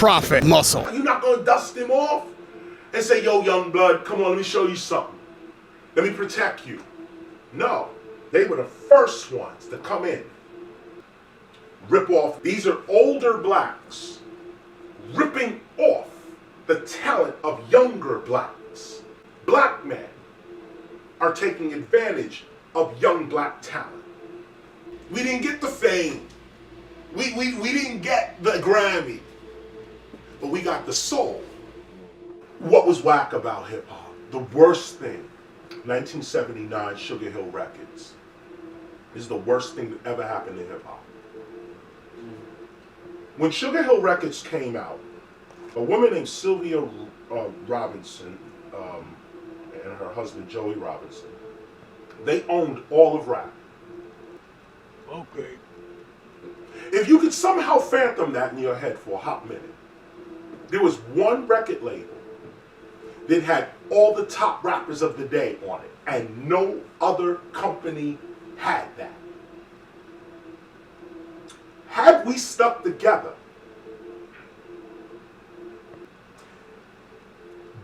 profit muscle. You're not gonna dust him off and say, yo, young blood, come on, let me show you something. Let me protect you. No, they were the first ones to come in, rip off. These are older blacks ripping off the talent of younger blacks. Black men are taking advantage of young black talent. We didn't get the fame. We didn't get the Grammy, but we got the soul. What was whack about hip hop? The worst thing, 1979 Sugar Hill Records. This is the worst thing that ever happened in hip hop. When Sugar Hill Records came out, a woman named Sylvia Robinson and her husband Joey Robinson, they owned all of rap. Okay. If you could somehow phantom that in your head for a hot minute, there was one record label that had all the top rappers of the day on it, and no other company had that. Had we stuck together,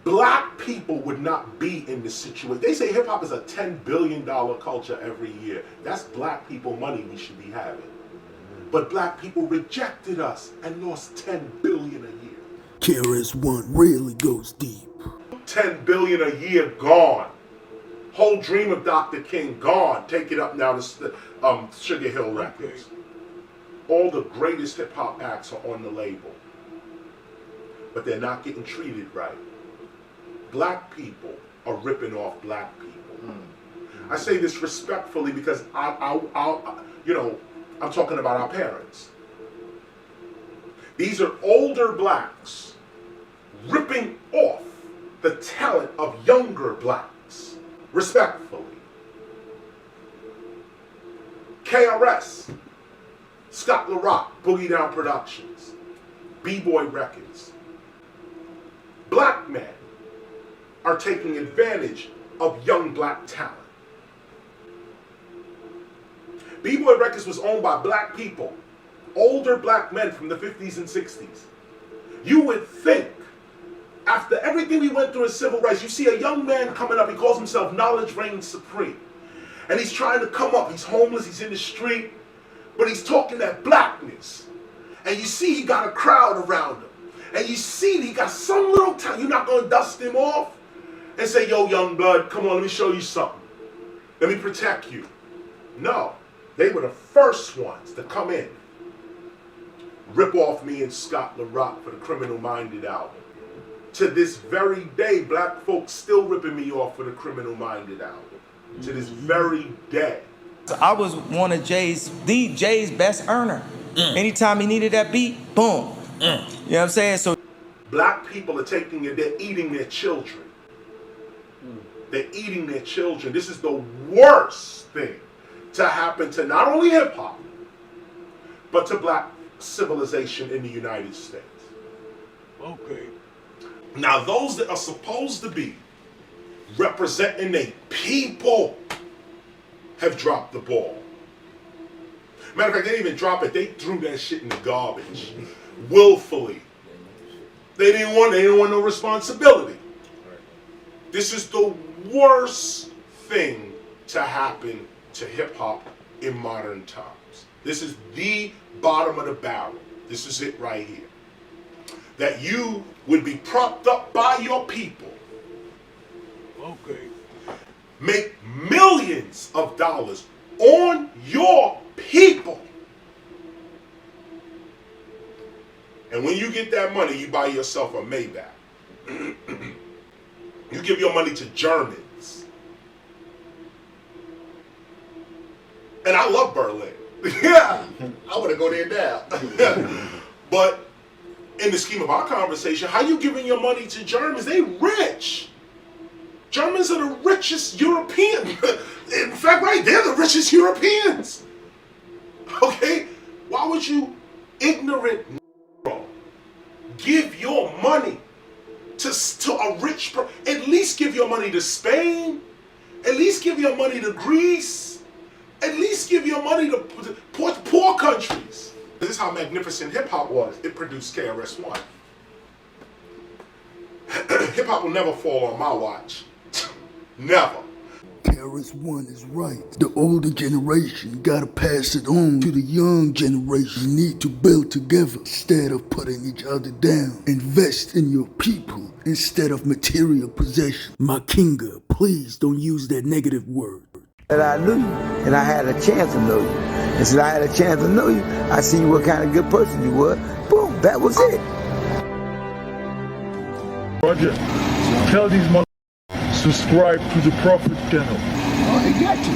black people would not be in this situation. They say hip hop is a $10 billion culture every year. That's black people money we should be having. But black people rejected us and lost $10 billion a year. KRS-One really goes deep. 10 billion a year gone. Whole dream of Dr. King gone. Take it up now to Sugar Hill Records. All the greatest hip hop acts are on the label, but they're not getting treated right. Black people are ripping off black people. I say this respectfully because I'm talking about our parents. These are older blacks ripping off the talent of younger blacks, respectfully. KRS, Scott LaRock, Boogie Down Productions, B-Boy Records. Black men are taking advantage of young black talent. B-Boy Records was owned by black people, older black men from the 50s and 60s. You would think, after everything we went through in civil rights, you see a young man coming up, he calls himself Knowledge Reigns Supreme. And he's trying to come up, he's homeless, he's in the street, but he's talking that blackness. And you see he got a crowd around him. And you see he got some little talent. You're not going to dust him off and say, yo, young blood, come on, let me show you something. Let me protect you. No, they were the first ones to come in, rip off me and Scott LaRock for the Criminal Minded album. To this very day, black folks still ripping me off for the Criminal Minded album. To this very day. I was one of Jay's best earner. Anytime he needed that beat, boom. You know what I'm saying? So black people are taking it, they're eating their children. They're eating their children. This is the worst thing to happen to not only hip hop, but to black civilization in the United States. Okay. Now those that are supposed to be representing their people have dropped the ball. Matter of fact, they didn't even drop it. They threw that shit in the garbage. Willfully. They didn't want no responsibility. This is the worst thing to happen to hip hop in modern times. This is the bottom of the barrel. This is it right here. That you would be propped up by your people. Okay. Make millions of dollars on your people. And when you get that money, you buy yourself a Maybach. You give your money to Germans. And I love Berlin. Yeah, I want to go there now. But in the scheme of our conversation, how you giving your money to Germans? They rich. Germans are the richest European. In fact, right, they're the richest Europeans. Okay? Why would you, ignorant Negro, give your money to a rich person? At least give your money to Spain. At least give your money to Greece. At least give your money to poor countries. This is how magnificent hip hop was. It produced KRS-One. hip hop will never fall on my watch. Never. KRS-One is right. The older generation gotta pass it on to the young generation. You need to build together instead of putting each other down. Invest in your people instead of material possession. My kinga, please don't use that negative word. That I knew you, and I had a chance to know you. And since I had a chance to know you, I see what kind of good person you were. Boom, that was it. Roger, tell these mother subscribe to the Prophet channel. Oh, they got you.